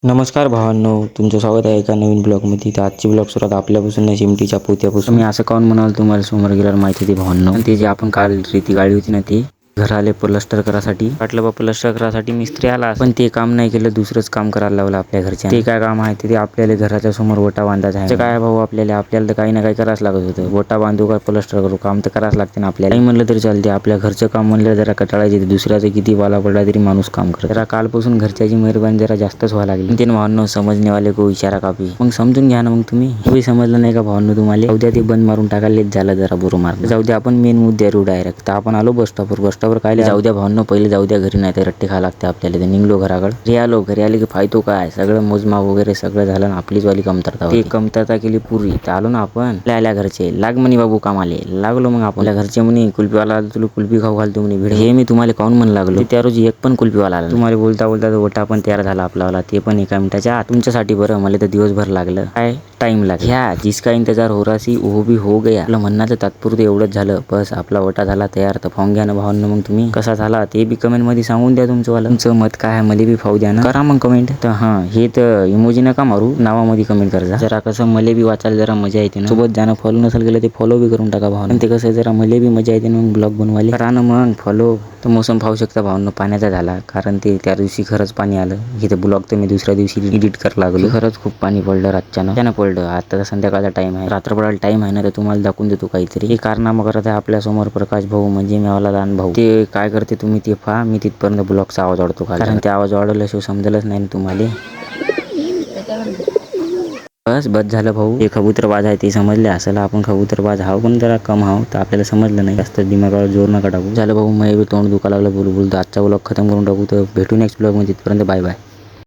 नमस्कार भावांनो, तुमचं स्वागत आहे एका नवीन ब्लॉगमध्ये. तर आजची ब्लॉग सुरुवात आपल्यापासून नाही, चिमटीच्या पोत्यापासून. मी असं काऊन म्हणाल तुम्हाला समोर गेल्यावर माहिती होती भावांनो. ते जे आपण काल रेती गाडी होती ना, ती घर आले प्लस्टर करासाठी वाटलं बा प्लस्टर करासाठी मिस्त्री आला, पण ते काम नाही केलं, दुसरंच काम करायला लावलं आपल्या घरच्या. ते काय काम आहे ते आपल्याला घराच्या समोर ओटा बांधायचा आहे. काय भाऊ आपल्याला तर काही ना काही करावंच लागत होतं. ओटा बांधू का प्लस्टर करू, काम तर करावंच लागते ना आपल्याला. नाही म्हणलं तरी चालते, आपल्या घरचं काम म्हणलं जरा कटाळायचे. दुसऱ्याचं किती वाला पडला तरी माणूस काम करत. जरा कालपासून घरच्याची मेहरबानी जरा जास्तच व्हायला लागली. तीन भावांनो, समजणे वाले को इशारा कापी. मग समजून घ्या ना मग तुम्ही समजलं नाही का भावांनो तुम्हाला. उद्या ते बंद मारून टाकायला झालं जरा बरं मार्ग. जाऊ द्या, आपण मेन मुद्द्यावर डायरेक्ट. तर आपण आलो बस स्टॉपवर काय जाऊ द्या भावांनो, पहिले जाऊ द्या घरी, नाही तर रट्टे खायला लागते आपल्याला. तर निघलो घराकडे. घरी आले की फायतो काय, सगळं मोजमाप वगैरे सगळं झालं ना. आपलीच वाली कमतरता, ते कमतरता केली पुरी. तर आलो ना आपण आल्या घरचे. लाग म्हणे बाबू कामाले. लागलो मग आपल्या घरचे म्हणे कुल्फीवाला तुला कुल्फी खाऊ घालतो म्हणे भिड. हे मी तुम्हाला काऊन म्हणू लागलो, त्या रोजी एक पण कुल्फीवाला आला. तुम्हाला बोलता ओटा पण तयार झाला आपला, ते पण एका मिनिटाच्या आत. तुमच्यासाठी बरं, मला तर दिवसभर लागलं. काय टाइम लागला ह्या जिसका इंतजार हो रहा सी वो भी हो गया. आपलं म्हणण्याचं तात्पुरतं एवढंच झालं, बस आपला ओटा झाला तयार. तर फाऊन घ्या ना भावांनो मग तुम्ही कसा झाला ते बी कमेंट मध्ये सांगून द्या. तुमचं मत काय आहे मला बी फाऊ द्या ना, करा मग कमेंट. तर हां, हे तर इमोजी नका मारू, नावामध्ये कमेंट करा जरा. कसं मला बी वाचायला जरा मजा येते ना. सोबत ज्यानं फॉलो नसेल केलं ते फॉलो बी करून टाका भावांनो. ते कसं जरा मला बी मजा येते मग ब्लॉग बनवायला. करा ना मग फॉलो. तर मोसम पाहू शकता भावांनो, पाण्याचा झाला. कारण ते त्या दिवशी खरंच पाणी आलं. इथं ब्लॉग तर मी दुसऱ्या दिवशी एडिट करायला लागलो. खरंच खूप पाणी पडलं रातच्यानं पडलं. आता तर संध्याकाळचा टाइम आहे, रात्र पडायला टाइम आहे ना. तर तुम्हाला दाखवून देतो काहीतरी. हे कारनामा करत आहे आपल्या समोर प्रकाश भाऊ, म्हणजे मेवाला लहान भाऊ. ते काय करते तुम्ही ते पहा, मी तिथपर्यंत ब्लॉगचा आवाज वाढतो कारण ते आवाज वाढवल्याशिवाय समजलंच नाही ना तुम्हाला. बस झालं भाऊ. हे कबूतरबाज आहे ते समजले असेल. आपण कबूतरबाज हाव पण जरा कम हाव, तर आपल्याला समजलं नाही. जास्त दिमागावर जोर नका टाकू. झालं भाऊ, मी तोंड दुखा लागलं बोलू. आजचा ब्लॉग खतम करून टाकू. तर भेटू नेक्स्ट ब्लॉग मध्ये. तिथपर्यंत बाय बाय.